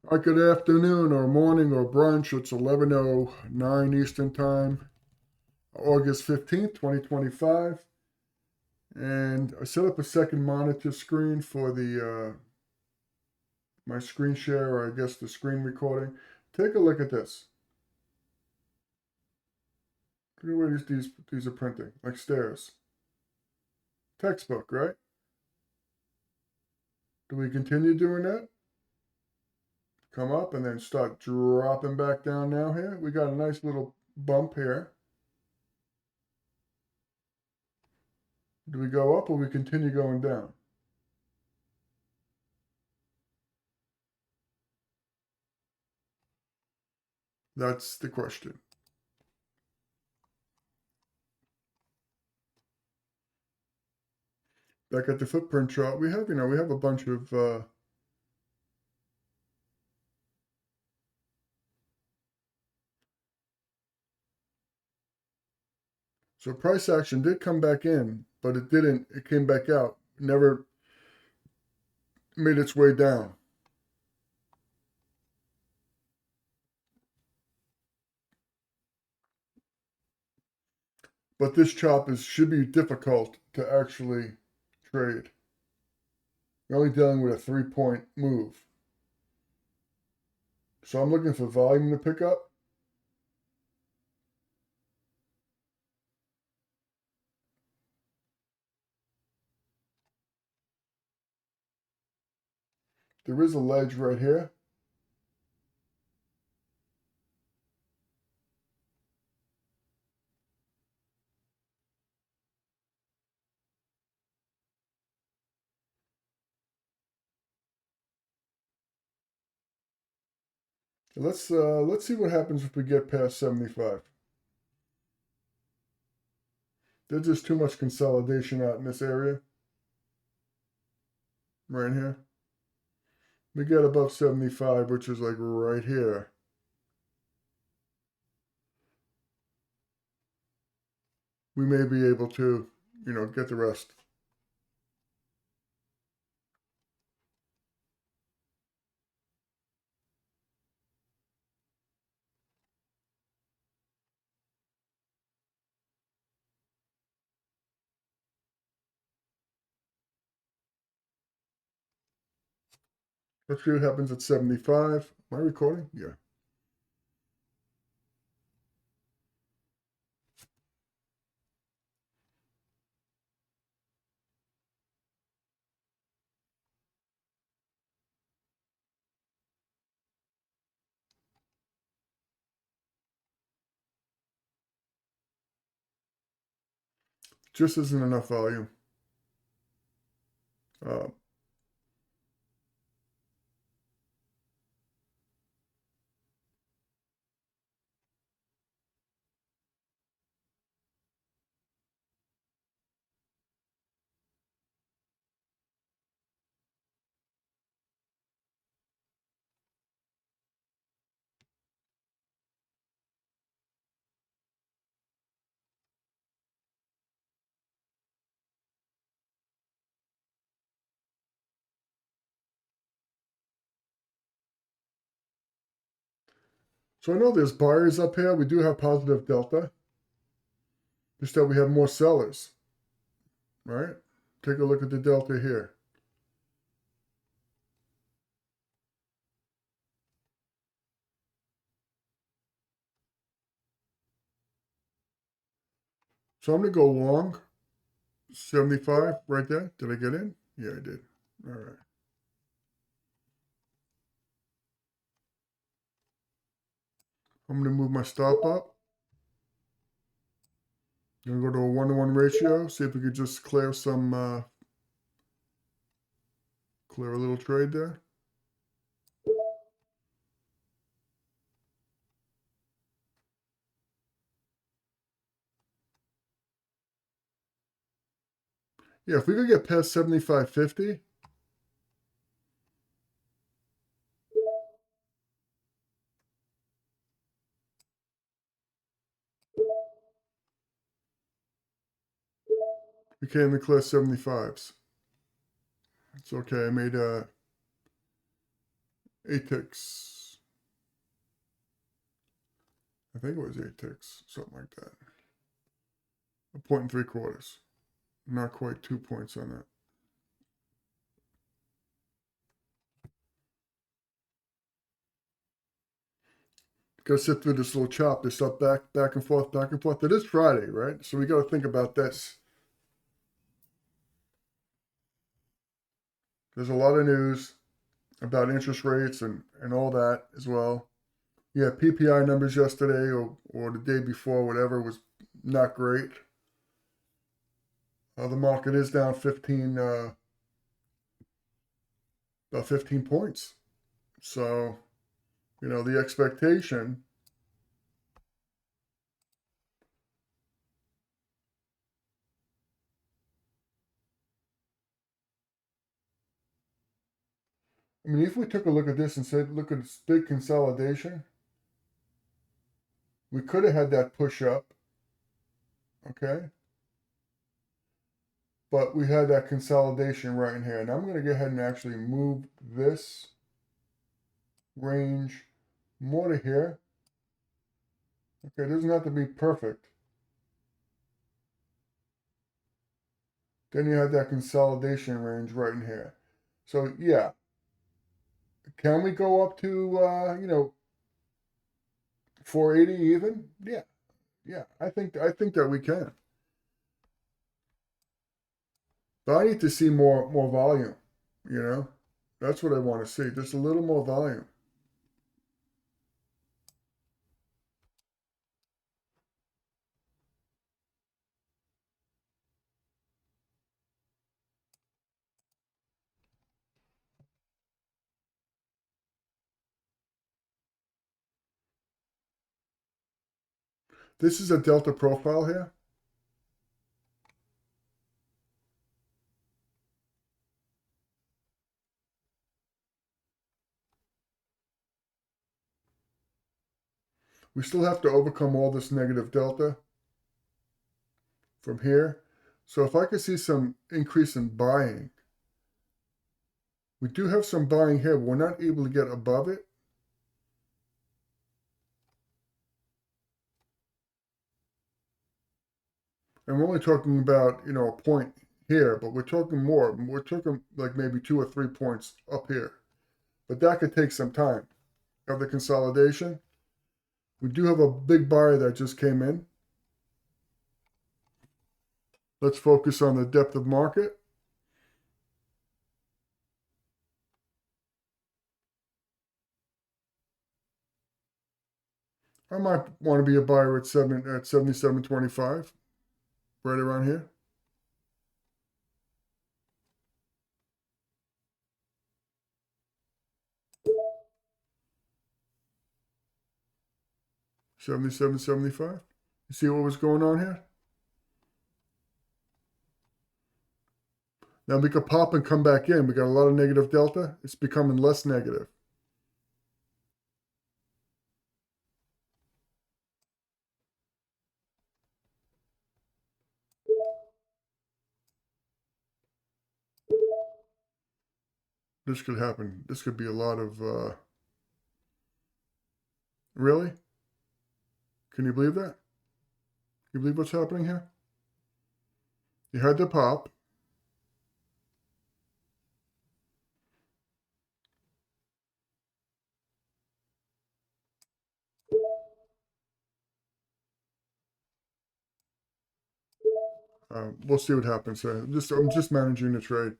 All right, good afternoon or morning or brunch. It's 11:09 Eastern Time, August 15th, 2025. And I set up a second monitor screen for the my screen share, or I guess the screen recording. Take a look at this. Look at where these are printing, like stairs. Textbook, right? Do we continue doing that? Come up and then start dropping back down now here. We got a nice little bump here. Do we go up or we continue going down? That's the question. Back at the footprint chart, we have, we have a bunch of so price action did come back in, but it didn't, it came back out, never made its way down. But this chop should be difficult to actually trade. You're only dealing with a 3-point move. So I'm looking for volume to pick up. There is a ledge right here. Let's see what happens if we get past 75. There's just too much consolidation out in this area. Right here. We get above 75, which is like right here. We may be able to, get the rest. Let's see what happens at 75. Am I recording? Yeah. Just isn't enough volume. Uh, so I know there's buyers up here. We do have positive delta. Just that we have more sellers, right? Take a look at the delta here. So I'm going to go long. 75 right there. Did I get in? Yeah, I did. All right. I'm going to move my stop up. I'm going to go to a 1-to-1 ratio. See if we could just clear clear a little trade there. Yeah, if we could get past 75.50, we can't even clear 75s. It's okay. I made 8 ticks. I think it was 8 ticks, something like that. 1.75. Not quite 2 points on that. Got to sit through this little chop, this up, back and forth, back and forth. It is Friday, right? So we got to think about this. There's a lot of news about interest rates and all that as well. Yeah, PPI numbers yesterday or the day before, whatever, was not great. The market is down 15, about 15 points. So, the expectation. I mean, if we took a look at this and said, look at this big consolidation, we could have had that push up, okay? But we had that consolidation right in here. And I'm going to go ahead and actually move this range more to here. Okay, it doesn't have to be perfect. Then you have that consolidation range right in here. So, yeah. Can we go up to, 480 even? Yeah. Yeah, I think that we can. But I need to see more volume, you know? That's what I want to see. Just a little more volume. This is a delta profile here. We still have to overcome all this negative delta from here. So if I could see some increase in buying, we do have some buying here, but we're not able to get above it. And we're only talking about, a point here, but we're talking more. We're talking like maybe 2 or 3 points up here. But that could take some time. Of the consolidation. We do have a big buyer that just came in. Let's focus on the depth of market. I might want to be a buyer at 77.25, right around here. $77.75. You see what was going on here? Now we could pop and come back in. We got a lot of negative delta. It's becoming less negative. This could happen. This could be a lot of, really? Can you believe that? Can you believe what's happening here? You had the pop. We'll see what happens here. I'm just managing the trade.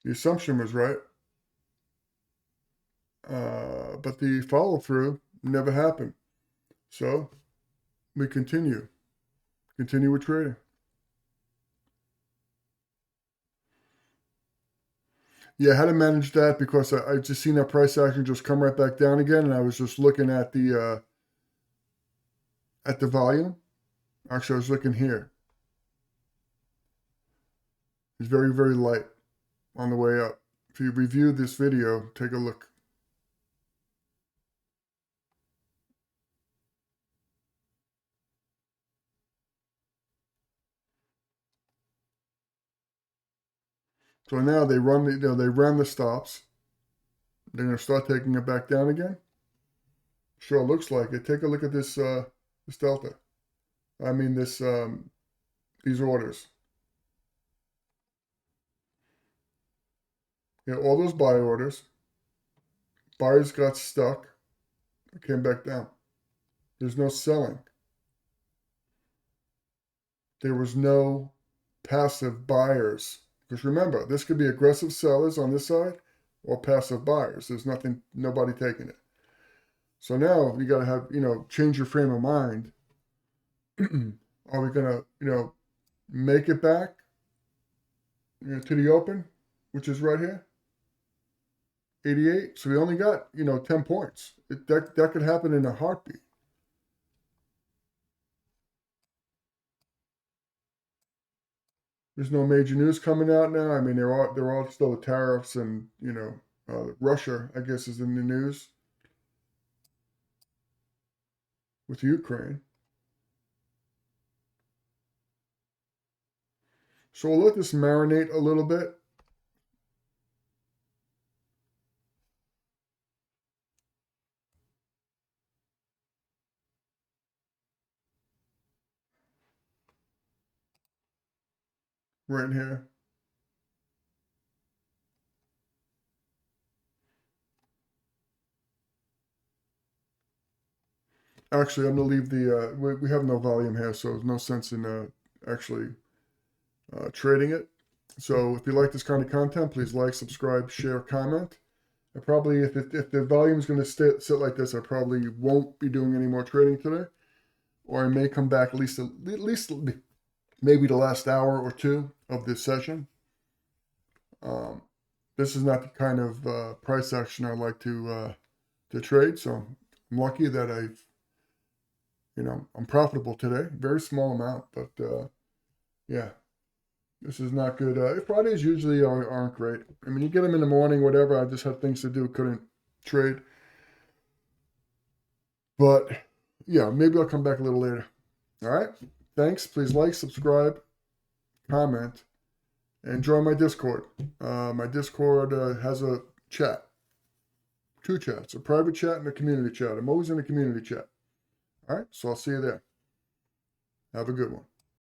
The assumption was right, but the follow through never happened. So we continue with trading. Yeah, I had to manage that because I just seen that price action just come right back down again, and I was just looking at the volume. Actually, I was looking here. It's very, very light on the way up. If you review this video, take a look. So now they run they ran the stops. They're going to start taking it back down again. Sure looks like it. Take a look at this delta. I mean these orders. All those buy orders. Buyers got stuck. It came back down. There's no selling. There was no passive buyers. Because remember, this could be aggressive sellers on this side or passive buyers. There's nobody taking it. So now you got to have, change your frame of mind. Are we going to, make it back to the open, which is right here? 88. So we only got, 10 points. That could happen in a heartbeat. There's no major news coming out now. I mean, they're all still the tariffs and, Russia, I guess, is in the news with Ukraine. So we'll let this marinate a little bit. Right here. Actually, I'm going to leave the, we have no volume here, so there's no sense in actually trading it. So if you like this kind of content, please like, subscribe, share, comment. I probably, if the volume is going to sit like this, I probably won't be doing any more trading today. Or I may come back at least maybe the last hour or two of this session. This is not the kind of price action I like to trade. So I'm lucky that I'm profitable today. Very small amount, but yeah, this is not good. Fridays usually aren't great. I mean, you get them in the morning, whatever. I just had things to do, couldn't trade. But yeah, maybe I'll come back a little later. All right. Thanks. Please like, subscribe, comment, and join my Discord. My Discord has a chat. 2 chats, a private chat and a community chat. I'm always in the community chat. All right. So I'll see you there. Have a good one.